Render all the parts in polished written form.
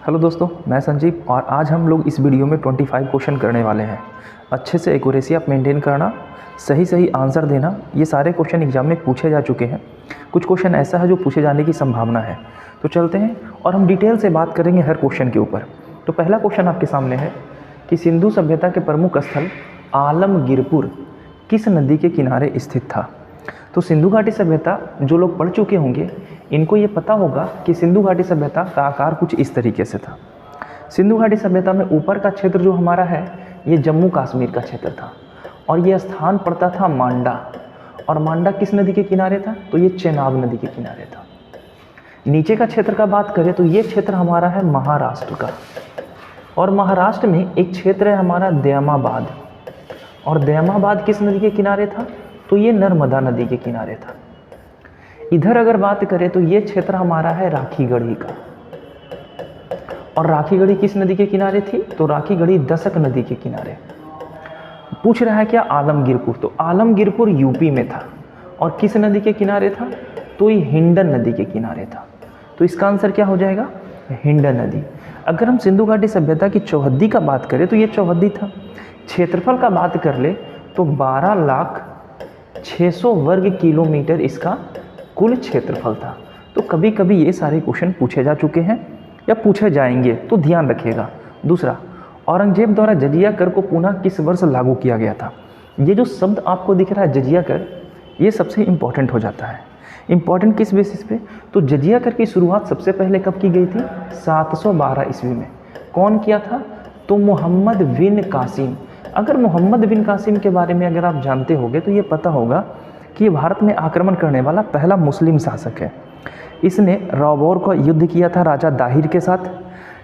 Hello दोस्तों, मैं संजीव और आज हम लोग इस वीडियो में 25 क्वेश्चन करने वाले हैं। अच्छे से एक्यूरेसी आप मेंटेन करना, सही आंसर देना। ये सारे क्वेश्चन एग्जाम में पूछे जा चुके हैं। कुछ क्वेश्चन ऐसा है जो पूछे जाने की संभावना है, तो चलते हैं और हम डिटेल से बात करेंगे हर क्वेश्चन के ऊपर। तो पहला क्वेश्चन आपके सामने है कि सिंधु सभ्यता के प्रमुख स्थल आलमगीरपुर किस नदी के किनारे स्थित था। तो सिंधु घाटी सभ्यता जो लोग पढ़ चुके होंगे इनको ये पता होगा कि सिंधु घाटी सभ्यता का आकार कुछ इस तरीके से था। सिंधु घाटी सभ्यता में ऊपर का क्षेत्र जो हमारा है ये जम्मू कश्मीर का क्षेत्र था और ये स्थान पड़ता था मांडा। और मांडा किस नदी के किनारे था? तो ये चेनाब नदी के किनारे था। नीचे का क्षेत्र का बात करें तो ये क्षेत्र हमारा है महाराष्ट्र का, और महाराष्ट्र में एक क्षेत्र है हमारा दयामाबाद, और दयामाबाद किस नदी के किनारे था? तो ये नर्मदा नदी के किनारे था। इधर अगर बात करें तो ये क्षेत्र हमारा है राखीगढ़ी का, और राखीगढ़ी किस नदी के किनारे थी? तो राखीगढ़ी दसक नदी के किनारे। पूछ रहा है क्या आलमगीरपुर, तो आलमगीरपुर यूपी में था और किस नदी के किनारे था? तो ये हिंडन नदी के किनारे था। तो इसका आंसर क्या हो जाएगा? हिंडन नदी। अगर हम सिंधु घाटी सभ्यता की चौहद्दी का बात करें तो ये चौहद्दी था। क्षेत्रफल का बात कर ले तो 12,06,000 वर्ग किलोमीटर इसका कुल क्षेत्रफल था। तो कभी कभी ये सारे क्वेश्चन पूछे जा चुके हैं या पूछे जाएंगे, तो ध्यान रखिएगा। दूसरा, औरंगजेब द्वारा जजिया कर को पुनः किस वर्ष लागू किया गया था? ये जो शब्द आपको दिख रहा है जजिया कर, ये सबसे इम्पॉर्टेंट हो जाता है। इम्पॉर्टेंट किस बेसिस पे? तो जजिया कर की शुरुआत सबसे पहले कब की गई थी? 712 ईस्वी में। कौन किया था? तो मोहम्मद बिन कासिम। अगर मोहम्मद बिन कासिम के बारे में अगर आप जानते होंगे तो ये पता होगा कि ये भारत में आक्रमण करने वाला पहला मुस्लिम शासक है। इसने रौबोर का युद्ध किया था राजा दाहिर के साथ।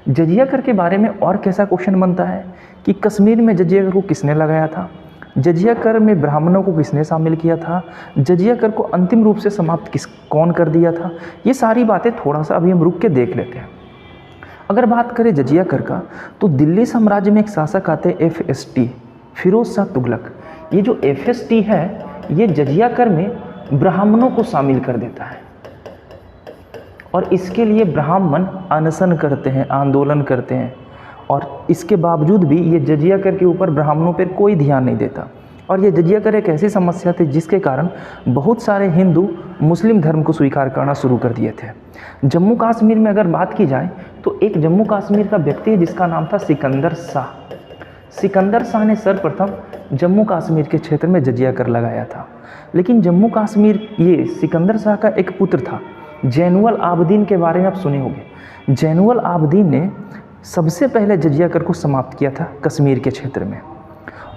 जजिया कर के बारे में और कैसा क्वेश्चन बनता है कि कश्मीर में जजिया कर को किसने लगाया था? जजिया कर में ब्राह्मणों को किसने शामिल किया था? जजिया कर को अंतिम रूप से समाप्त कौन कर दिया था? ये सारी बातें थोड़ा सा अभी हम रुक के देख लेते हैं। अगर बात करें जजिया कर का, तो दिल्ली साम्राज्य में एक शासक आते FST, फिरोज शाह तुगलक। ये जो FST है ये जजिया कर में ब्राह्मणों को शामिल कर देता है, और इसके लिए ब्राह्मण अनशन करते हैं, आंदोलन करते हैं, और इसके बावजूद भी ये जजिया कर के ऊपर ब्राह्मणों पर कोई ध्यान नहीं देता। और ये जजिया कर एक ऐसी समस्या थी जिसके कारण बहुत सारे हिंदू मुस्लिम धर्म को स्वीकार करना शुरू कर दिए थे। जम्मू कश्मीर में अगर बात की जाए तो एक जम्मू कश्मीर का व्यक्ति है जिसका नाम था सिकंदर शाह। सिकंदर शाह ने सर्वप्रथम जम्मू कश्मीर के क्षेत्र में जजिया कर लगाया था। लेकिन जम्मू कश्मीर, ये सिकंदर शाह का एक पुत्र था जैनुअल आबदीन, के बारे में आप सुने होंगे। जैनुअल आबदीन ने सबसे पहले जजिया कर को समाप्त किया था कश्मीर के क्षेत्र में।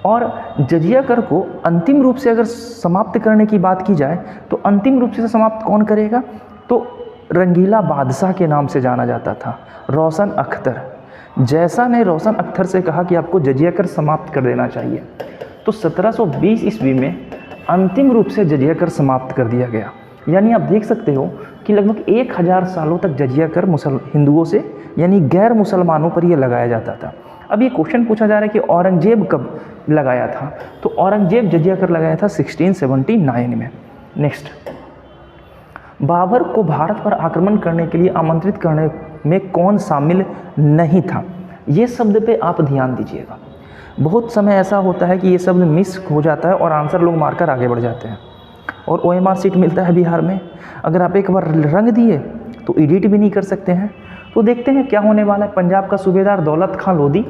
और जजिया कर को अंतिम रूप से अगर समाप्त करने की बात की जाए तो अंतिम रूप से समाप्त कौन करेगा? तो रंगीला बादशाह के नाम से जाना जाता था, रोशन अख्तर। जैसा ने रोशन अख्तर से कहा कि आपको जजिया कर समाप्त कर देना चाहिए, तो 1720 ईस्वी में अंतिम रूप से जजिया कर समाप्त कर दिया गया। यानी आप देख सकते हो कि लगभग 1000 सालों तक जजिया कर हिंदुओं से यानी गैर मुसलमानों पर यह लगाया जाता था। अब ये क्वेश्चन पूछा जा रहा है कि औरंगजेब कब लगाया था? तो औरंगजेब जजिया कर लगाया था 1679 में। नेक्स्ट, बाबर को भारत पर आक्रमण करने के लिए आमंत्रित करने में कौन शामिल नहीं था? ये शब्द पे आप ध्यान दीजिएगा। बहुत समय ऐसा होता है कि ये शब्द मिस हो जाता है और आंसर लोग मारकर आगे बढ़ जाते हैं, और OMR सीट मिलता है बिहार में। अगर आप एक बार रंग दिए तो एडिट भी नहीं कर सकते हैं। तो देखते हैं क्या होने वाला है। पंजाब का सूबेदार दौलत खां लोधी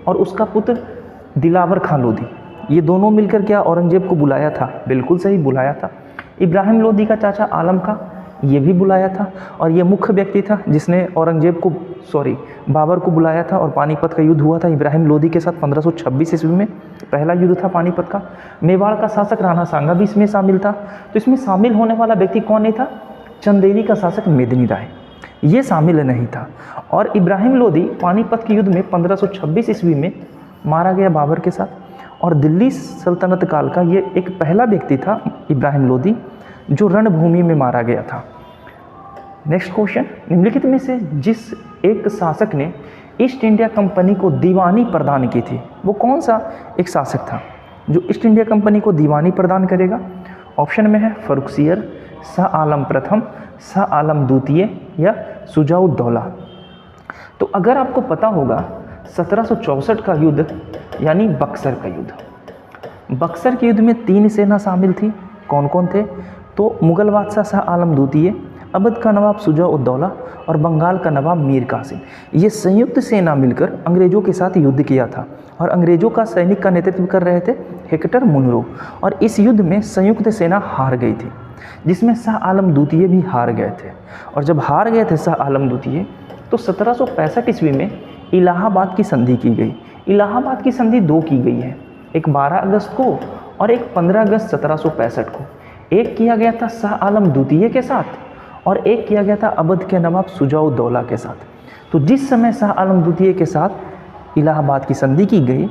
और उसका पुत्र दिलावर खां लोधी, ये दोनों मिलकर क्या औरंगजेब को बुलाया था? बिल्कुल सही, बुलाया था। इब्राहिम लोधी का चाचा आलम खां, ये भी बुलाया था, और ये मुख्य व्यक्ति था जिसने बाबर को बुलाया था। और पानीपत का युद्ध हुआ था इब्राहिम लोधी के साथ 1526 ईस्वी में, पहला युद्ध था पानीपत का। मेवाड़ का शासक राणा सांगा भी इसमें शामिल था। तो इसमें शामिल होने वाला व्यक्ति कौन नहीं था? चंदेरी का शासक मेदिनी राय, ये शामिल नहीं था। और इब्राहिम लोधी पानीपत के युद्ध में 1526 ईस्वी में मारा गया बाबर के साथ, और दिल्ली सल्तनत काल का ये एक पहला व्यक्ति था इब्राहिम लोधी जो रणभूमि में मारा गया था। नेक्स्ट क्वेश्चन, निम्नलिखित में से जिस एक शासक ने ईस्ट इंडिया कंपनी को दीवानी प्रदान की थी, वो कौन सा एक शासक था जो ईस्ट इंडिया कंपनी को दीवानी प्रदान करेगा? ऑप्शन में है फर्रुखसियर, शाह आलम प्रथम, शाह आलम द्वितीय या शुजाउद्दौला। तो अगर आपको पता होगा 1764 का युद्ध यानी बक्सर का युद्ध, बक्सर के युद्ध में 3 सेना शामिल थी। कौन कौन थे? तो मुगल बादशाह शाह आलम द्वितीय, अवध का नवाब शुजा-उद-दौला और बंगाल का नवाब मीर कासिम। ये संयुक्त सेना मिलकर अंग्रेजों के साथ युद्ध किया था और अंग्रेजों का सैनिक का नेतृत्व कर रहे थे हेक्टर मुनरो। और इस युद्ध में संयुक्त सेना हार गई थी, जिसमें शाह आलम द्वितीय भी हार गए थे। और जब हार गए थे शाह आलम द्वितीय, तो 1765 ईस्वी में इलाहाबाद की संधि की गई। इलाहाबाद की संधि 2 की गई है, एक 12 अगस्त को और एक 15 अगस्त 1765 को। एक किया गया था शाह आलम द्वितीय के साथ और एक किया गया था अवध के नवाब शुजा-उद-दौला के साथ। तो जिस समय शाह आलम द्वितीय के साथ इलाहाबाद की संधि की गई,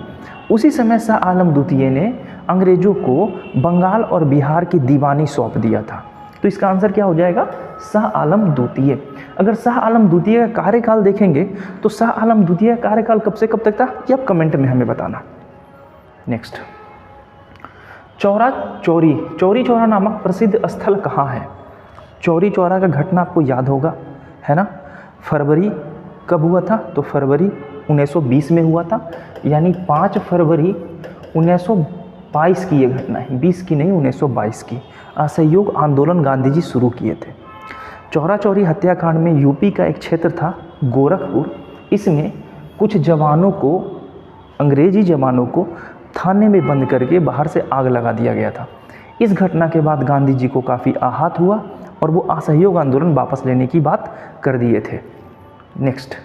उसी समय शाह आलम द्वितीय ने अंग्रेजों को बंगाल और बिहार की दीवानी सौंप दिया था। तो इसका आंसर क्या हो जाएगा? शाह आलम द्वितीय। अगर शाह आलम द्वितीय का कार्यकाल देखेंगे तो शाह आलम द्वितीय का कार्यकाल कब से कब तक था, ये आप कमेंट में हमें बताना। नेक्स्ट, चौरा चौरी, चौरी चौरा नामक प्रसिद्ध स्थल कहाँ है? चौरी चौरा का घटना आपको याद होगा, है ना? फरवरी कब हुआ था? तो फरवरी 1920 में हुआ था, यानी 5 फरवरी 1922 की ये घटना है, 20 की नहीं 1922 की। असहयोग आंदोलन गांधी जी शुरू किए थे। चौरा चौरी हत्याकांड में यूपी का एक क्षेत्र था गोरखपुर, इसमें कुछ जवानों को, अंग्रेजी जवानों को थाने में बंद करके बाहर से आग लगा दिया गया था। इस घटना के बाद गांधी जी को काफ़ी आहत हुआ और वो असहयोग आंदोलन वापस लेने की बात कर दिए थे। नेक्स्ट,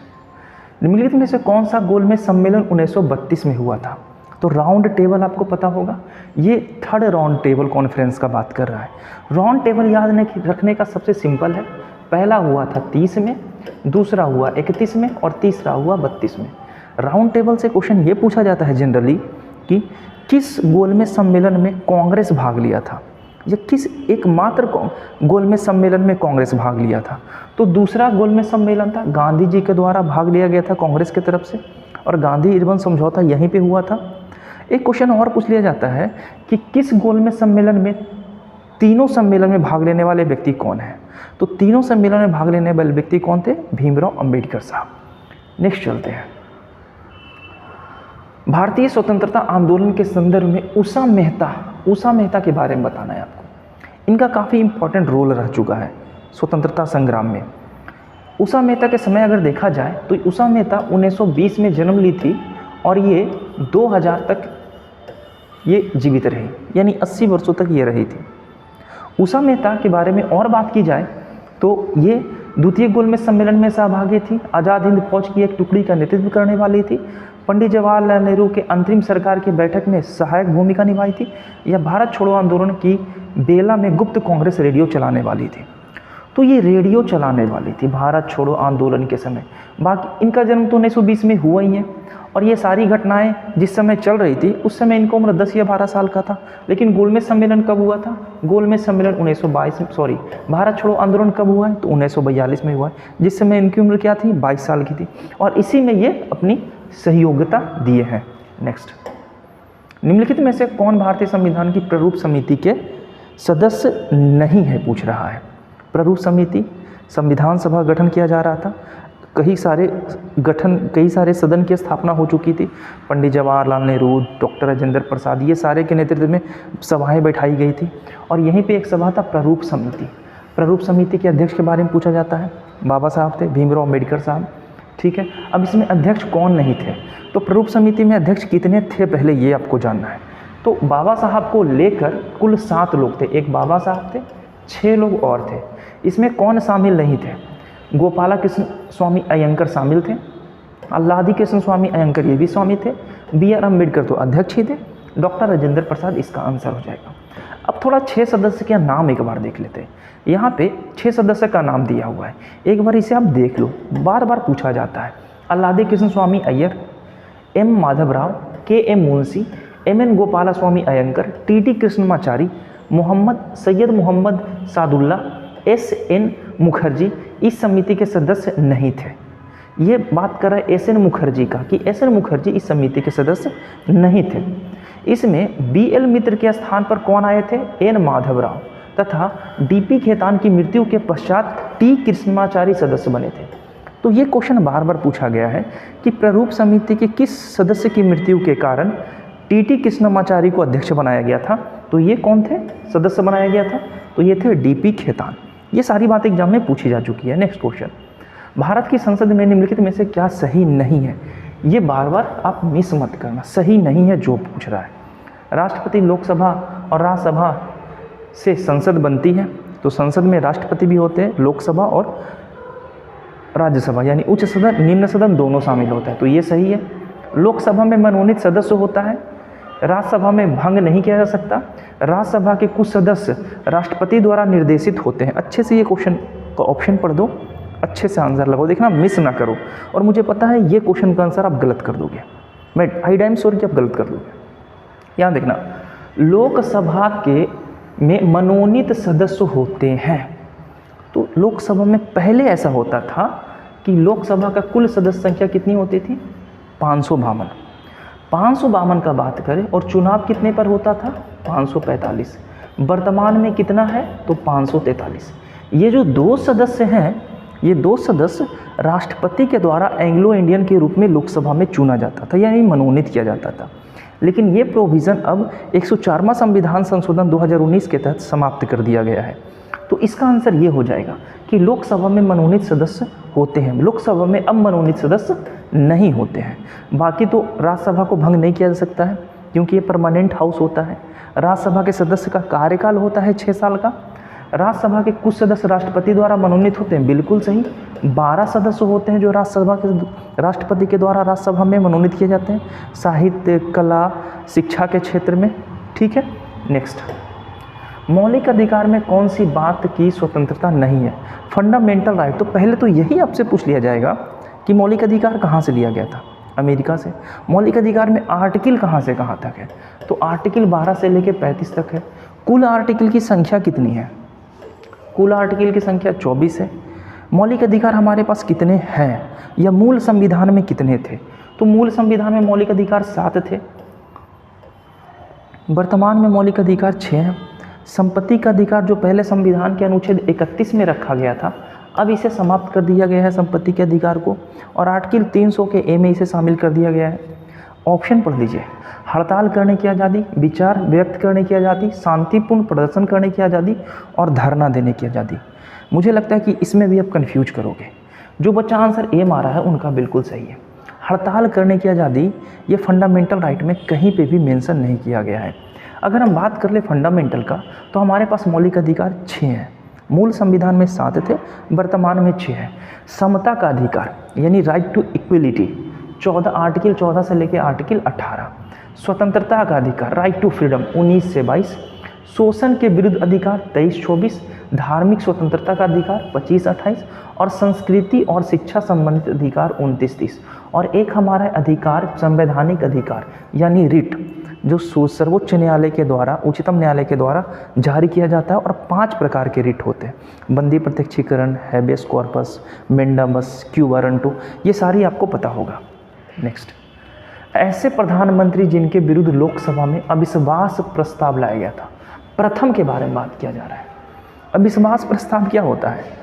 निम्नलिखित में से कौन सा गोलमेज सम्मेलन 1932 में हुआ था? तो राउंड टेबल आपको पता होगा, ये 3rd राउंड टेबल कॉन्फ्रेंस का बात कर रहा है। राउंड टेबल याद रखने का सबसे सिंपल है, पहला हुआ था 30 में, दूसरा हुआ 31 में और तीसरा हुआ 32 में। राउंड टेबल से क्वेश्चन ये पूछा जाता है जनरली कि किस गोलमेज सम्मेलन में कांग्रेस भाग लिया था, या किस एकमात्र गोलमेज सम्मेलन में कांग्रेस भाग लिया था? तो दूसरा गोलमेज सम्मेलन था, गांधी जी के द्वारा भाग लिया गया था कांग्रेस की तरफ से, और गांधी इरविन समझौता यहीं पे हुआ था। एक क्वेश्चन और पूछ लिया जाता है कि किस गोलमेज सम्मेलन में तीनों सम्मेलन में भाग लेने वाले व्यक्ति कौन है? तो तीनों सम्मेलन में भाग लेने वाले व्यक्ति कौन थे? भीमराव अंबेडकर साहब। नेक्स्ट चलते हैं, भारतीय स्वतंत्रता आंदोलन के संदर्भ में उषा मेहता के बारे में बताना है आपको। इनका काफ़ी इंपॉर्टेंट रोल रह चुका है स्वतंत्रता संग्राम में। उषा मेहता के समय अगर देखा जाए तो उषा मेहता 1920 में जन्म ली थी और ये 2000 तक ये जीवित रही, यानी 80 वर्षों तक ये रही थी। उषा मेहता के बारे में और बात की जाए तो ये द्वितीय गोलमेज सम्मेलन में सहभागी थी, आज़ाद हिंद फौज की एक टुकड़ी का नेतृत्व करने वाली थी, पंडित जवाहरलाल नेहरू के अंतरिम सरकार की बैठक में सहायक भूमिका निभाई थी, या भारत छोड़ो आंदोलन की बेला में गुप्त कांग्रेस रेडियो चलाने वाली थी। तो ये रेडियो चलाने वाली थी भारत छोड़ो आंदोलन के समय। बाकी इनका जन्म तो 1920 में हुआ ही है, और ये सारी घटनाएं जिस समय चल रही थी उस समय इनको उम्र 10 या 12 साल का था। लेकिन गोलमेज सम्मेलन कब हुआ था? गोलमेज सम्मेलन 1922 भारत छोड़ो आंदोलन कब हुआ है? तो 1942 में हुआ है, जिस समय इनकी उम्र क्या थी? 22 साल की थी, और इसी में ये अपनी सहयोगिता दिए हैं। नेक्स्ट, निम्नलिखित में से कौन भारतीय संविधान की प्रारूप समिति के सदस्य नहीं है? पूछ रहा है। प्रारूप समिति, संविधान सभा गठन किया जा रहा था, कई सारे सदन की स्थापना हो चुकी थी। पंडित जवाहरलाल नेहरू, डॉक्टर राजेंद्र प्रसाद, ये सारे के नेतृत्व में सभाएं बैठाई गई थी, और यहीं पे एक सभा था प्रारूप समिति। प्रारूप समिति के अध्यक्ष के बारे में पूछा जाता है, बाबा साहब थे, भीमराव अम्बेडकर साहब। ठीक है, अब इसमें अध्यक्ष कौन नहीं थे? तो प्रारूप समिति में अध्यक्ष कितने थे पहले ये आपको जानना है। तो बाबा साहब को लेकर कुल 7 लोग थे, एक बाबा साहब थे, 6 लोग और थे। इसमें कौन शामिल नहीं थे? गोपाला कृष्ण स्वामी अयंकर शामिल थे, अल्लादी कृष्ण स्वामी अयंकर ये भी स्वामी थे, B.R. अम्बेडकर तो अध्यक्ष ही थे, डॉक्टर राजेंद्र प्रसाद इसका आंसर हो जाएगा। अब थोड़ा 6 सदस्य का नाम एक बार देख लेते हैं। यहाँ पे 6 सदस्य का नाम दिया हुआ है, एक बार इसे आप देख लो, बार बार पूछा जाता है। अल्लादी कृष्ण स्वामी Iyer, M. Madhavrao, K.M. Munshi, M.N. Gopala स्वामी अयंकर, T.T. कृष्णमाचारी, सैयद मोहम्मद सादुल्ला, S.N. मुखर्जी इस समिति के सदस्य नहीं थे। ये बात कर रहा है S.N. मुखर्जी का कि S.N. मुखर्जी इस समिति के सदस्य नहीं थे। इसमें B.L. मित्र के स्थान पर कौन आए थे? N. माधवराव तथा D.P. खेतान की मृत्यु के पश्चात T. कृष्णमाचारी सदस्य बने थे। तो तो ये क्वेश्चन बार बार पूछा गया है कि प्रारूप समिति के किस सदस्य की मृत्यु के कारण टीटी कृष्णमाचारी को अध्यक्ष बनाया गया था। तो ये कौन थे सदस्य बनाया गया था, तो ये थे डीपी खेतान। ये सारी बात एग्जाम में पूछी जा चुकी है। नेक्स्ट क्वेश्चन, भारत की संसद में निम्नलिखित में से क्या सही नहीं है। ये बार बार आप मिस मत करना, सही नहीं है जो पूछ रहा है। राष्ट्रपति लोकसभा और राज्यसभा से संसद बनती है, तो संसद में राष्ट्रपति भी होते हैं, लोकसभा और राज्यसभा यानी उच्च सदन निम्न सदन दोनों शामिल होता है, तो ये सही है। लोकसभा में मनोनीत सदस्य होता है, राज्यसभा में भंग नहीं किया जा सकता। राज्यसभा के कुछ सदस्य राष्ट्रपति द्वारा निर्देशित होते हैं। अच्छे से ये क्वेश्चन का ऑप्शन पढ़ दो, अच्छे से आंसर लगाओ, देखना मिस ना करो। और मुझे पता है ये क्वेश्चन का आंसर आप गलत कर दोगे, मैं आई डैम श्योर कि आप गलत कर दोगे। यहाँ देखना, लोकसभा के में मनोनीत सदस्य होते हैं, तो लोकसभा में पहले ऐसा होता था कि लोकसभा का कुल सदस्य संख्या कितनी होती थी, 552। 552 का बात करें और चुनाव कितने पर होता था, 545। वर्तमान में कितना है, तो 543। ये जो दो सदस्य हैं, ये दो सदस्य राष्ट्रपति के द्वारा एंग्लो इंडियन के रूप में लोकसभा में चुना जाता था, यानी मनोनीत किया जाता था। लेकिन ये प्रोविज़न अब 104वां संविधान संशोधन 2019 के तहत समाप्त कर दिया गया है। तो इसका आंसर ये हो जाएगा कि लोकसभा में मनोनीत सदस्य होते हैं, लोकसभा में अब मनोनीत सदस्य नहीं होते हैं। बाकी तो राज्यसभा को भंग नहीं किया जा सकता है क्योंकि ये परमानेंट हाउस होता है। राज्यसभा के सदस्य का कार्यकाल होता है 6 साल का। राज्यसभा के कुछ सदस्य राष्ट्रपति द्वारा मनोनीत होते हैं, बिल्कुल सही। 12 सदस्य होते हैं जो राज्यसभा के राष्ट्रपति के द्वारा राज्यसभा में मनोनीत किए जाते हैं, साहित्य, कला, शिक्षा के क्षेत्र में। ठीक है, नेक्स्ट, मौलिक अधिकार में कौन सी बात की स्वतंत्रता नहीं है, फंडामेंटल राइट। तो पहले तो यही आपसे पूछ लिया जाएगा कि मौलिक अधिकार कहाँ से लिया गया था, अमेरिका से। मौलिक अधिकार में आर्टिकल कहाँ से कहाँ तक है, तो आर्टिकल 12 से लेकर 35 तक है। कुल आर्टिकल की संख्या कितनी है, कुल आर्टिकल की संख्या 24 है। मौलिक अधिकार हमारे पास कितने हैं या मूल संविधान में कितने थे, तो मूल संविधान में मौलिक अधिकार 7 थे, वर्तमान में मौलिक अधिकार 6 हैं। संपत्ति का अधिकार जो पहले संविधान के अनुच्छेद 31 में रखा गया था, अब इसे समाप्त कर दिया गया है संपत्ति के अधिकार को, और आर्टिकल 300 के ए में इसे शामिल कर दिया गया है। ऑप्शन पढ़ लीजिए, हड़ताल करने की आज़ादी, विचार व्यक्त करने की आज़ादी, शांतिपूर्ण प्रदर्शन करने की आज़ादी और धरना देने की आज़ादी। मुझे लगता है कि इसमें भी आप कन्फ्यूज करोगे। जो बच्चा आंसर ए मारा है उनका बिल्कुल सही है। हड़ताल करने की आज़ादी ये फंडामेंटल राइट में कहीं पे भी मेंशन नहीं किया गया है। अगर हम बात कर ले फंडामेंटल का, तो हमारे पास मौलिक अधिकार 6 हैं। मूल संविधान में 7 थे, वर्तमान में 6 है। समता का अधिकार यानी राइट टू इक्वलिटी 14 आर्टिकल 14 से लेकर आर्टिकल 18। स्वतंत्रता का अधिकार राइट टू फ्रीडम 19 से 22। शोषण के विरुद्ध अधिकार 23-24। धार्मिक स्वतंत्रता का अधिकार 25-28 और संस्कृति और शिक्षा संबंधित अधिकार 29-30। और एक हमारा अधिकार संवैधानिक अधिकार यानी रिट जो सर्वोच्च न्यायालय के द्वारा, उच्चतम न्यायालय के द्वारा जारी किया जाता है। और 5 प्रकार के रिट होते हैं, बंदी प्रत्यक्षीकरण, हैबेस कॉर्पस, मेंडामस, क्यू वारंटो, ये सारी आपको पता होगा। नेक्स्ट, ऐसे प्रधानमंत्री जिनके विरुद्ध लोकसभा में अविश्वास प्रस्ताव लाया गया था, प्रथम के बारे में बात किया जा रहा है। अविश्वास प्रस्ताव क्या होता है,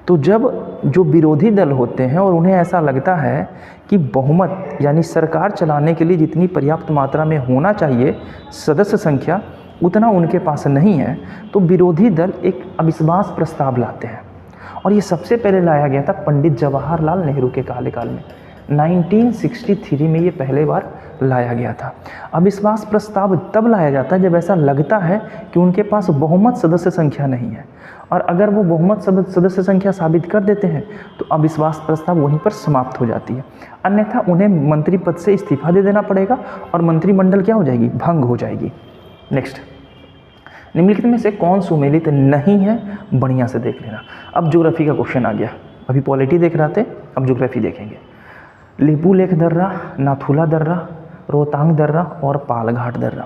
तो जब जो विरोधी दल होते हैं और उन्हें ऐसा लगता है कि बहुमत यानी सरकार चलाने के लिए जितनी पर्याप्त मात्रा में होना चाहिए सदस्य संख्या, उतना उनके पास नहीं है, तो विरोधी दल एक अविश्वास प्रस्ताव लाते हैं। और ये सबसे पहले लाया गया था पंडित जवाहरलाल नेहरू के कार्यकाल में। 1963 में ये पहले बार लाया गया था। अविश्वास प्रस्ताव तब लाया जाता है जब ऐसा लगता है कि उनके पास बहुमत सदस्य संख्या नहीं है, और अगर वो बहुमत सदस्य संख्या साबित कर देते हैं तो अविश्वास प्रस्ताव वहीं पर समाप्त हो जाती है। अन्यथा उन्हें मंत्री पद से इस्तीफा दे देना पड़ेगा और मंत्रिमंडल क्या हो जाएगी, भंग हो जाएगी। नेक्स्ट, निम्नलिखित में से कौन सुमेलित नहीं है, बढ़िया से देख लेना। अब ज्योग्राफी का क्वेश्चन आ गया, अभी पॉलिटी देख रहे थे, अब ज्योग्राफी देखेंगे। लिपुलेख दर्रा, नाथुला दर्रा, रोहतांग दर्रा और पालघाट दर्रा।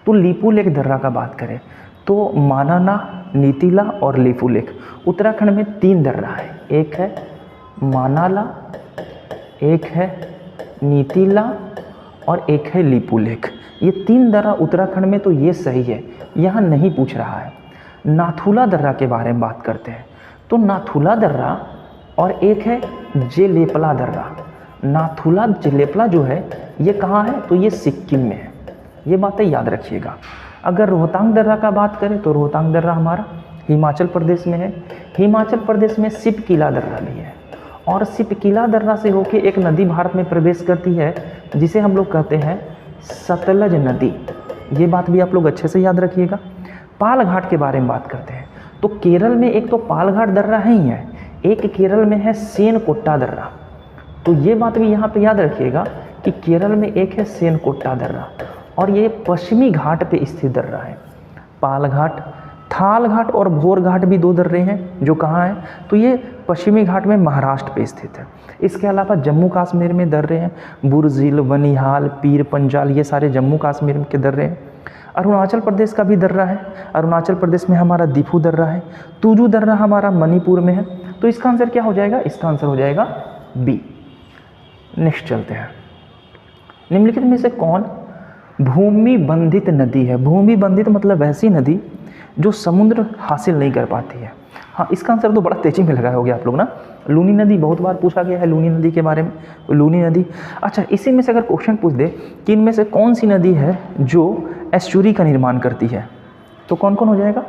तो लिपुलेख दर्रा का बात करें तो मानाना, नीतिला और लिपुलेख, उत्तराखंड में 3 दर्रा है, एक है मानाला, एक है नीतिला और एक है लिपुलेख। ये 3 दर्रा उत्तराखंड में, तो ये सही है, यहाँ नहीं पूछ रहा है। नाथुला दर्रा के बारे में बात करते हैं, तो नाथुला दर्रा और एक है जेलेपला दर्रा। नाथुला जेलेपला जो है ये कहाँ है, तो ये सिक्किम में है। ये बातें याद रखिएगा। अगर रोहतांग दर्रा का बात करें तो रोहतांग दर्रा हमारा हिमाचल प्रदेश में है। हिमाचल प्रदेश में सिपकिला दर्रा भी है, और सिपकिला दर्रा से होके एक नदी भारत में प्रवेश करती है जिसे हम लोग कहते हैं सतलज नदी। ये बात भी आप लोग अच्छे से याद रखिएगा। पाल घाट के बारे में बात करते हैं तो केरल में एक तो पाल घाट दर्रा है ही है, एक केरल में है सेनकोट्टा दर्रा। तो ये बात भी यहाँ पे याद रखिएगा कि केरल में एक है सेनकोट्टा दर्रा और ये पश्चिमी घाट पे स्थित दर्रा है। पाल घाट, थाल घाट और भोर घाट भी 2 दर्रे हैं जो कहाँ हैं, तो ये पश्चिमी घाट में महाराष्ट्र पे स्थित है। इसके अलावा जम्मू कश्मीर में दर्रे हैं, बुरजिल, बनिहाल, पीर पंजाल, ये सारे जम्मू कश्मीर के दर्रे हैं। अरुणाचल प्रदेश का भी दर्रा है, अरुणाचल प्रदेश में हमारा दिफू दर्रा है। तुजू दर्रा हमारा मणिपुर में है। तो इसका आंसर क्या हो जाएगा, इसका आंसर हो जाएगा बी। नेक्स्ट चलते हैं। निम्नलिखित में से कौन भूमि बंधित नदी है। भूमि बंधित मतलब ऐसी नदी जो समुद्र हासिल नहीं कर पाती है। हाँ, इसका आंसर तो बड़ा तेजी में लगाया होगा आप लोग ना। लूनी नदी बहुत बार पूछा गया है, लूनी नदी के बारे में। लूनी नदी, अच्छा इसी में से अगर क्वेश्चन पूछ दे कि इनमें से कौन सी नदी है जो एस्चुरी का निर्माण करती है, तो कौन कौन हो जाएगा,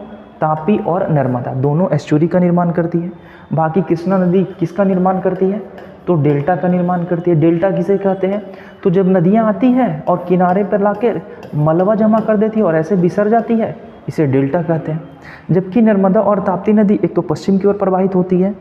तापी और नर्मदा दोनों एस्चुरी का निर्माण करती है। बाकी कृष्णा नदी किसका निर्माण करती है, तो डेल्टा का निर्माण करती है। डेल्टा किसे कहते हैं, तो जब नदियाँ आती हैं और किनारे पर लाकर मलबा जमा कर देती है और ऐसे बिसर जाती है, इसे डेल्टा कहते हैं। जबकि नर्मदा और ताप्ती नदी एक तो पश्चिम की ओर प्रवाहित होती है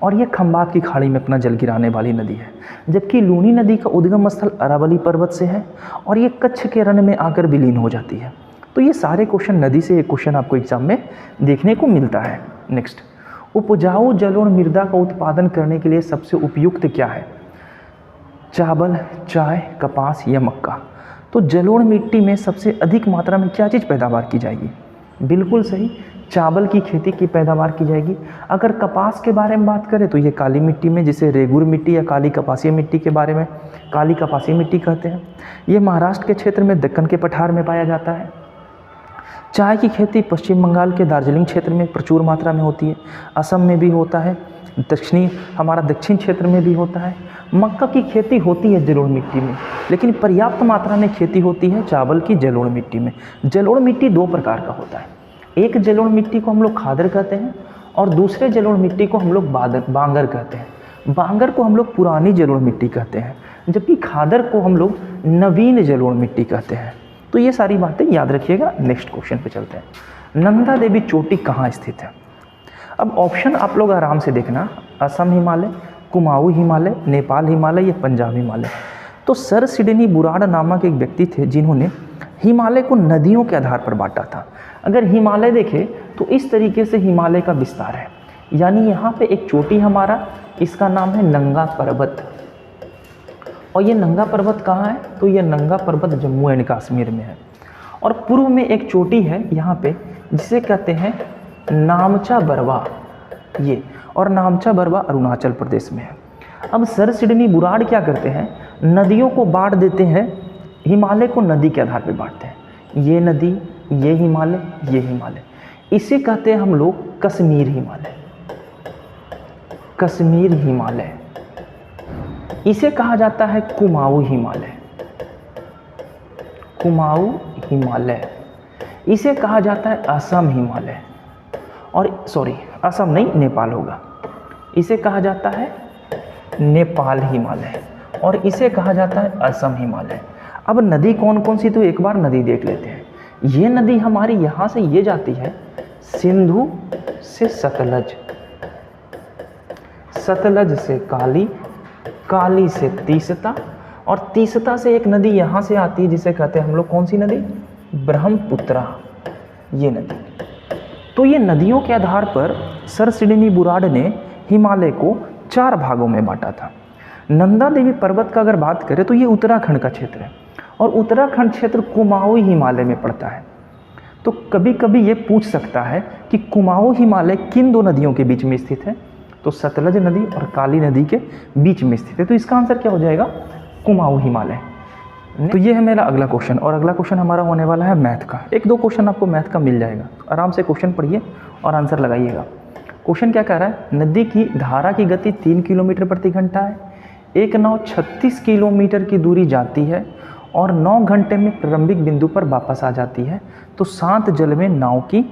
और ये खंबात की खाड़ी में अपना जल गिराने वाली नदी है। जबकि लूनी नदी का उद्गम स्थल अरावली पर्वत से है और ये कच्छ के रण में आकर विलीन हो जाती है। तो ये सारे क्वेश्चन नदी से एक क्वेश्चन आपको एग्जाम में देखने को मिलता है। नेक्स्ट, उपजाऊ जलोढ़ मृदा का उत्पादन करने के लिए सबसे उपयुक्त क्या है, चावल, चाय, कपास या मक्का। तो जलोढ़ मिट्टी में सबसे अधिक मात्रा में क्या चीज़ पैदावार की जाएगी, बिल्कुल सही, चावल की खेती की पैदावार की जाएगी। अगर कपास के बारे में बात करें तो ये काली मिट्टी में, जिसे रेगुर मिट्टी या काली कपासीय मिट्टी के बारे में काली कपासीय मिट्टी कहते हैं। ये महाराष्ट्र के क्षेत्र में दक्कन के पठार में पाया जाता है। चाय की खेती पश्चिम बंगाल के दार्जिलिंग क्षेत्र में प्रचुर मात्रा में होती है, असम में भी होता है, दक्षिण क्षेत्र में भी होता है। मक्का की खेती होती है जलोढ़ मिट्टी में, लेकिन पर्याप्त मात्रा में खेती होती है चावल की जलोढ़ मिट्टी में। जलोढ़ मिट्टी 2 प्रकार का होता है, एक जलोढ़ मिट्टी को हम लोग खादर कहते हैं और दूसरे जलोढ़ मिट्टी को हम लोग बांगर कहते हैं। बांगर को हम लोग पुरानी जलोढ़ मिट्टी कहते हैं, जबकि खादर को हम लोग नवीन जलोढ़ मिट्टी कहते हैं। तो ये सारी बातें याद रखिएगा। नेक्स्ट क्वेश्चन पे चलते हैं। नंदा देवी चोटी कहाँ स्थित है। अब ऑप्शन आप लोग आराम से देखना, असम हिमालय, कुमाऊं हिमालय, नेपाल हिमालय या पंजाब हिमालय। तो सर सिडनी बुराड़ नामक एक व्यक्ति थे जिन्होंने हिमालय को नदियों के आधार पर बांटा था। अगर हिमालय देखें तो इस तरीके से हिमालय का विस्तार है, यानी यहाँ पे एक चोटी हमारा, इसका नाम है नंगा पर्वत। और ये नंगा पर्वत कहाँ है, तो ये नंगा पर्वत जम्मू एंड कश्मीर में है। और पूर्व में एक चोटी है यहाँ पे जिसे कहते हैं नामचा बरवा, ये, और नामचा बरवा अरुणाचल प्रदेश में है। अब सर सिडनी बुराड़ क्या करते हैं, नदियों को बांट देते हैं, हिमालय को नदी के आधार पर बांटते हैं। ये नदी, ये हिमालय, ये हिमालय, इसे कहते हैं हम लोग कश्मीर हिमालय। कश्मीर हिमालय, इसे कहा जाता है कुमाऊं हिमालय। कुमाऊं हिमालय, इसे कहा जाता है असम हिमालय, और सॉरी असम नहीं, नेपाल होगा। इसे कहा जाता है नेपाल हिमालय और इसे कहा जाता है असम हिमालय। अब नदी कौन कौन सी, तो एक बार नदी देख लेते हैं। ये नदी हमारी यहाँ से ये जाती है सिंधु से सतलज, सतलज से काली, काली से तीस्ता, और तीस्ता से एक नदी यहाँ से आती है जिसे कहते हैं हम लोग कौन सी नदी, ब्रह्मपुत्रा, ये नदी। तो ये नदियों के आधार पर सर सिडनी बुराड़ ने हिमालय को 4 भागों में बांटा था। नंदा देवी पर्वत का अगर बात करें तो ये उत्तराखंड का क्षेत्र है और उत्तराखंड क्षेत्र कुमाऊं हिमालय में पड़ता है। तो कभी कभी ये पूछ सकता है कि कुमाऊं हिमालय किन 2 नदियों के बीच में स्थित है, तो सतलज नदी और काली नदी के बीच में स्थित है। तो इसका आंसर क्या हो जाएगा, कुमाऊं हिमालय। तो ये है मेरा अगला क्वेश्चन, और अगला क्वेश्चन हमारा होने वाला है मैथ का। 1-2 क्वेश्चन आपको मैथ का मिल जाएगा, आराम से क्वेश्चन पढ़िए और आंसर लगाइएगा। क्वेश्चन क्या कह रहा है, नदी की धारा की गति 3 किलोमीटर प्रति घंटा है, एक नाव 36 किलोमीटर की दूरी जाती है और 9 घंटे में प्रारंभिक बिंदु पर वापस आ जाती है, तो शांत जल में नाव की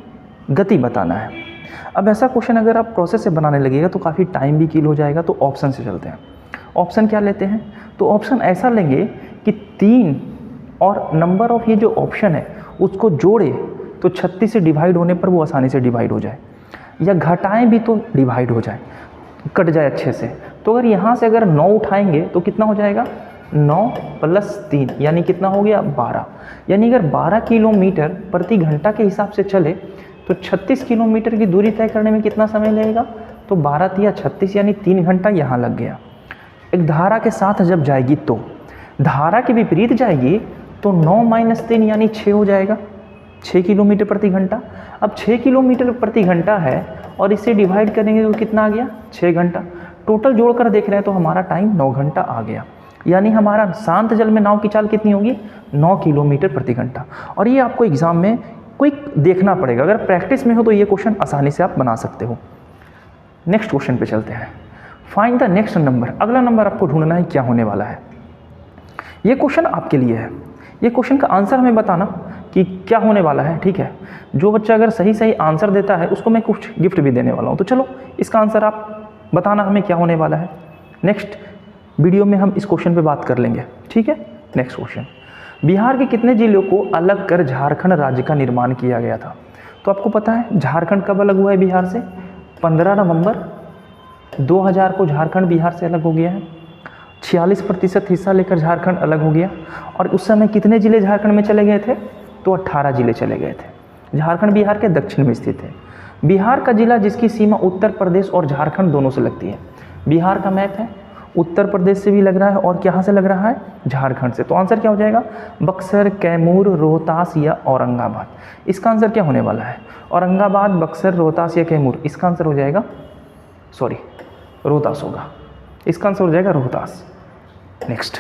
गति बताना है। अब ऐसा क्वेश्चन अगर आप प्रोसेस से बनाने लगेगा तो काफ़ी टाइम भी किल हो जाएगा, तो ऑप्शन से चलते हैं। ऑप्शन क्या लेते हैं, तो ऑप्शन ऐसा लेंगे कि 3 और नंबर ऑफ ये जो ऑप्शन है उसको जोड़े तो 36 से डिवाइड होने पर वो आसानी से डिवाइड हो जाए, या घटाएं भी तो डिवाइड हो जाए, कट जाए अच्छे से। तो अगर यहाँ से अगर 9 उठाएंगे तो कितना हो जाएगा, 9 + 3 यानी कितना हो गया 12। यानी अगर 12 किलोमीटर प्रति घंटा के हिसाब से चले तो 36 किलोमीटर की दूरी तय करने में कितना समय लगेगा, तो 12 × 36 यानी 3 घंटा यहाँ लग गया। एक धारा के साथ जब जाएगी तो धारा के विपरीत जाएगी तो 9 - 3 यानी 6 हो जाएगा, 6 किलोमीटर प्रति घंटा। अब 6 किलोमीटर प्रति घंटा है और इसे डिवाइड करेंगे तो कितना आ गया, 6 घंटा। टोटल जोड़कर देख रहे हैं तो हमारा टाइम 9 घंटा आ गया। यानी हमारा शांत जल में नाव की चाल कितनी होगी, 9 किलोमीटर प्रति घंटा। और ये आपको एग्जाम में कोई देखना पड़ेगा, अगर प्रैक्टिस में हो तो ये क्वेश्चन आसानी से आप बना सकते हो। नेक्स्ट क्वेश्चन पे चलते हैं। Find the next number. अगला नंबर आपको ढूंढना है क्या होने वाला है। ये क्वेश्चन आपके लिए है, ये क्वेश्चन का आंसर हमें बताना कि क्या होने वाला है, ठीक है। जो बच्चा अगर सही सही आंसर देता है उसको मैं कुछ गिफ्ट भी देने वाला हूँ। तो चलो इसका आंसर आप बताना हमें क्या होने वाला है। नेक्स्ट वीडियो में हम इस क्वेश्चन पे बात कर लेंगे, ठीक है। नेक्स्ट क्वेश्चन, बिहार के कितने जिलों को अलग कर झारखंड राज्य का निर्माण किया गया था। तो आपको पता है झारखंड कब अलग हुआ है बिहार से, 15 नवंबर 2000 को झारखंड बिहार से अलग हो गया है। 46% हिस्सा लेकर झारखंड अलग हो गया। और उस समय कितने जिले झारखंड में चले गए थे, तो 18 जिले चले गए थे। झारखंड बिहार के दक्षिण में स्थित है। बिहार का जिला जिसकी सीमा उत्तर प्रदेश और झारखंड दोनों से लगती है। बिहार का मैप है, उत्तर प्रदेश से भी लग रहा है और कहाँ से लग रहा है, झारखंड से। तो आंसर क्या हो जाएगा, बक्सर, कैमूर, रोहतास या औरंगाबाद। इसका आंसर क्या होने वाला है, औरंगाबाद, बक्सर, रोहतास या कैमूर। इसका आंसर हो जाएगा रोहतास होगा। इसका आंसर हो जाएगा रोहतास। नेक्स्ट,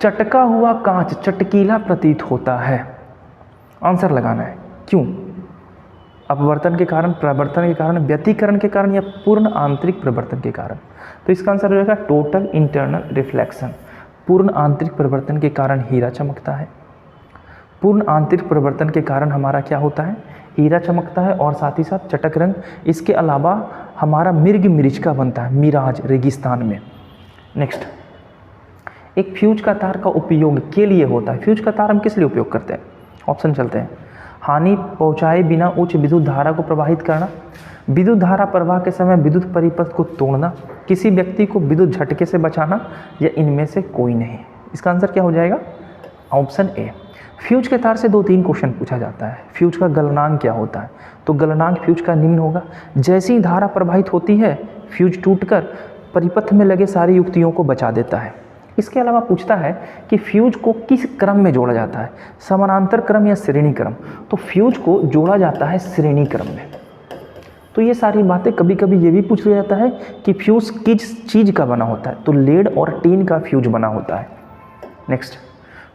चटका हुआ कांच चटकीला प्रतीत होता है। आंसर लगाना है, क्यों, अपवर्तन के कारण, प्रवर्तन के कारण, व्यतिकरण के कारण या पूर्ण आंतरिक प्रवर्तन के कारण। तो इसका आंसर हो जाएगा टोटल इंटरनल रिफ्लेक्शन। पूर्ण आंतरिक प्रवर्तन के कारण हीरा चमकता है। पूर्ण आंतरिक प्रवर्तन के कारण हमारा क्या होता है, हीरा चमकता है और साथ ही साथ चटक रंग। इसके अलावा हमारा मिर्ग मिर्चिका बनता है मिराज रेगिस्तान में। नेक्स्ट, एक फ्यूज का तार का उपयोग के लिए होता है। फ्यूज का तार हम किस लिए उपयोग करते हैं, ऑप्शन चलते हैं। हानि पहुंचाए बिना उच्च विद्युत धारा को प्रवाहित करना, विद्युत धारा प्रवाह के समय विद्युत परिपथ को तोड़ना, किसी व्यक्ति को विद्युत झटके से बचाना, या इनमें से कोई नहीं। इसका आंसर क्या हो जाएगा, ऑप्शन ए। फ्यूज के तार से 2-3 क्वेश्चन पूछा जाता है। फ्यूज का गलनांक क्या होता है, तो गलनांक फ्यूज का निम्न होगा। जैसी ही धारा प्रवाहित होती है फ्यूज टूटकर परिपथ में लगे सारी युक्तियों को बचा देता है। इसके अलावा पूछता है कि फ्यूज को किस क्रम में जोड़ा जाता है, समानांतर क्रम या श्रेणी क्रम। तो फ्यूज को जोड़ा जाता है श्रेणी क्रम में। तो ये सारी बातें, कभी कभी ये भी पूछ लिया जाता है कि फ्यूज किस चीज़ का बना होता है, तो लेड और टीन का फ्यूज बना होता है। नेक्स्ट,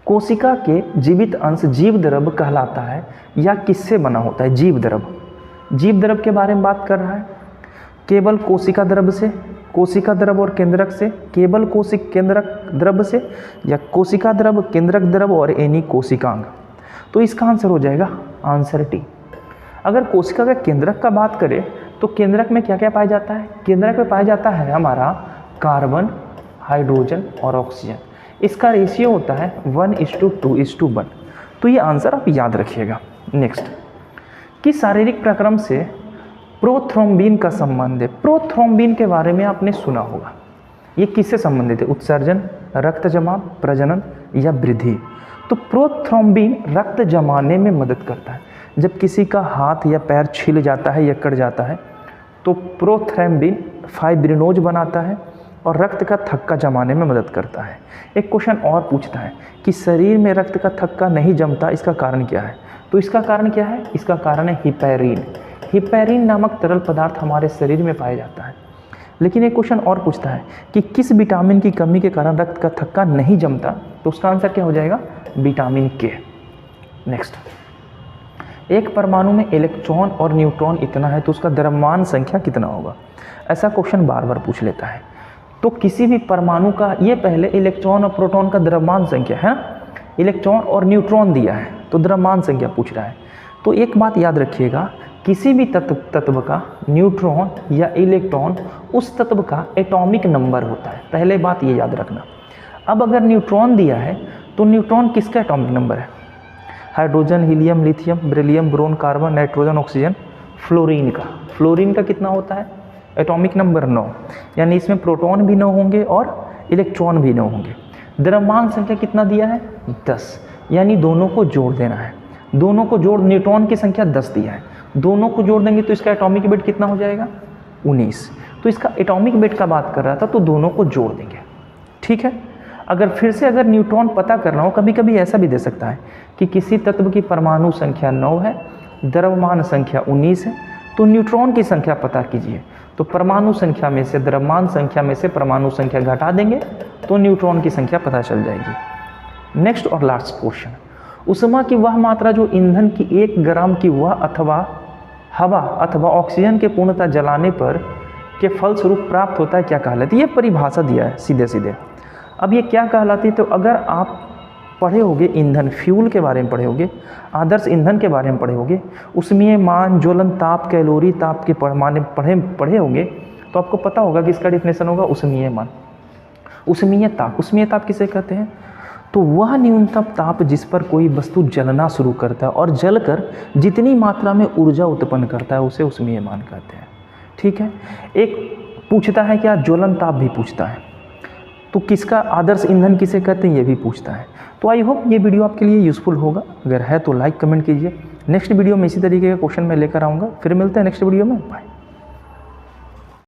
कोशिका के जीवित अंश जीव द्रव कहलाता है या किससे बना होता है, जीव द्रव। जीव द्रव के बारे में बात कर रहा है, केवल कोशिका द्रव से, कोशिका द्रव और केंद्रक से, केवल कोशिक केंद्रक द्रव से, या कोशिका द्रव, केंद्रक द्रव और एनी कोशिकांग। तो इसका आंसर हो जाएगा आंसर टी। अगर कोशिका का केंद्रक का बात करें तो केंद्रक में क्या क्या पाया जाता है, केंद्रक में पाया जाता है हमारा कार्बन, हाइड्रोजन और ऑक्सीजन। इसका रेशियो होता है 1:2:1। तो ये आंसर आप याद रखिएगा। नेक्स्ट, किस शारीरिक प्रक्रम से प्रोथ्रोम्बिन का संबंध है। प्रोथ्रोम्बिन के बारे में आपने सुना होगा, ये किससे संबंधित है, उत्सर्जन, रक्त जमाव, प्रजनन या वृद्धि। तो प्रोथ्रोम्बिन रक्त जमाने में मदद करता है। जब किसी का हाथ या पैर छिल जाता है या कट जाता है तो प्रोथ्रोम्बिन फाइब्रिनोज बनाता है और रक्त का थक्का जमाने में मदद करता है। एक क्वेश्चन और पूछता है कि शरीर में रक्त का थक्का नहीं जमता, इसका कारण क्या है। तो इसका कारण क्या है, इसका कारण है हिपैरिन। हिपैरिन नामक तरल पदार्थ हमारे शरीर में पाया जाता है। लेकिन एक क्वेश्चन और पूछता है कि किस विटामिन की कमी के कारण रक्त का थक्का नहीं जमता। तो उसका आंसर क्या हो जाएगा, विटामिन के। नेक्स्ट, एक परमाणु में इलेक्ट्रॉन और न्यूट्रॉन इतना है तो उसका द्रव्यमान संख्या कितना होगा। ऐसा क्वेश्चन बार बार पूछ लेता है। तो किसी भी परमाणु का, ये पहले इलेक्ट्रॉन और प्रोटॉन का द्रव्यमान संख्या है, इलेक्ट्रॉन और न्यूट्रॉन दिया है तो द्रव्यमान संख्या पूछ रहा है। तो एक बात याद रखिएगा, किसी भी तत्व का न्यूट्रॉन या इलेक्ट्रॉन उस तत्व का एटॉमिक नंबर होता है, पहले बात ये याद रखना। अब अगर न्यूट्रॉन दिया है तो न्यूट्रॉन किसका एटॉमिक नंबर है? Hydrogen, helium, lithium, beryllium, boron, carbon, nitrogen, oxygen, fluorine का। फ्लोरीन का कितना होता है? एटॉमिक नंबर 9, यानी इसमें प्रोटॉन भी 9 होंगे और इलेक्ट्रॉन भी 9 होंगे। द्रव्यमान संख्या कितना दिया है? 10, यानी दोनों को जोड़ देना है। दोनों को जोड़, न्यूट्रॉन की संख्या 10 दिया है, दोनों को जोड़ देंगे तो इसका एटॉमिक वेट कितना हो जाएगा? 19। तो इसका एटॉमिक वेट का बात कर रहा था तो दोनों को जोड़ देंगे, ठीक है। अगर फिर से अगर न्यूट्रॉन पता करना हो, कभी कभी ऐसा भी दे सकता है कि किसी तत्व की परमाणु संख्या 9 है, द्रव्यमान संख्या 19 है, तो न्यूट्रॉन की संख्या पता कीजिए। तो परमाणु संख्या में से, द्रव्यमान संख्या में से परमाणु संख्या घटा देंगे तो न्यूट्रॉन की संख्या पता चल जाएगी। नेक्स्ट और लास्ट क्वेश्चन, ऊष्मा की वह मात्रा जो ईंधन की 1 ग्राम की वह अथवा हवा अथवा ऑक्सीजन के पूर्णतः जलाने पर के फलस्वरूप प्राप्त होता है, क्या कहलाती है? ये परिभाषा दिया है सीधे सीधे। अब ये क्या कहलाती है? तो अगर आप पढ़े होगे ईंधन, फ्यूल के बारे में पढ़े होगे, आदर्श ईंधन के बारे में पढ़े होगे, उसमें मान, ज्वलन ताप, कैलोरी ताप के पैमाने पढ़े होंगे, तो आपको पता होगा कि इसका डिफिनेशन होगा ऊष्मीय मान, ऊष्मीय ताप। ऊष्मीय ताप किसे कहते हैं? तो वह न्यूनतम ताप जिस पर कोई वस्तु जलना शुरू करता है और जलकर जितनी मात्रा में ऊर्जा उत्पन्न करता है उसे ऊष्मीय मान कहते हैं, ठीक है। एक पूछता है क्या? ज्वलन ताप भी पूछता है। तो किसका आदर्श ईंधन किसे कहते हैं, ये भी पूछता है। तो आई होप ये वीडियो आपके लिए यूज़फुल होगा। अगर है तो लाइक कमेंट कीजिए। नेक्स्ट वीडियो में इसी तरीके का क्वेश्चन मैं लेकर आऊँगा। फिर मिलते हैं नेक्स्ट वीडियो में। बाय।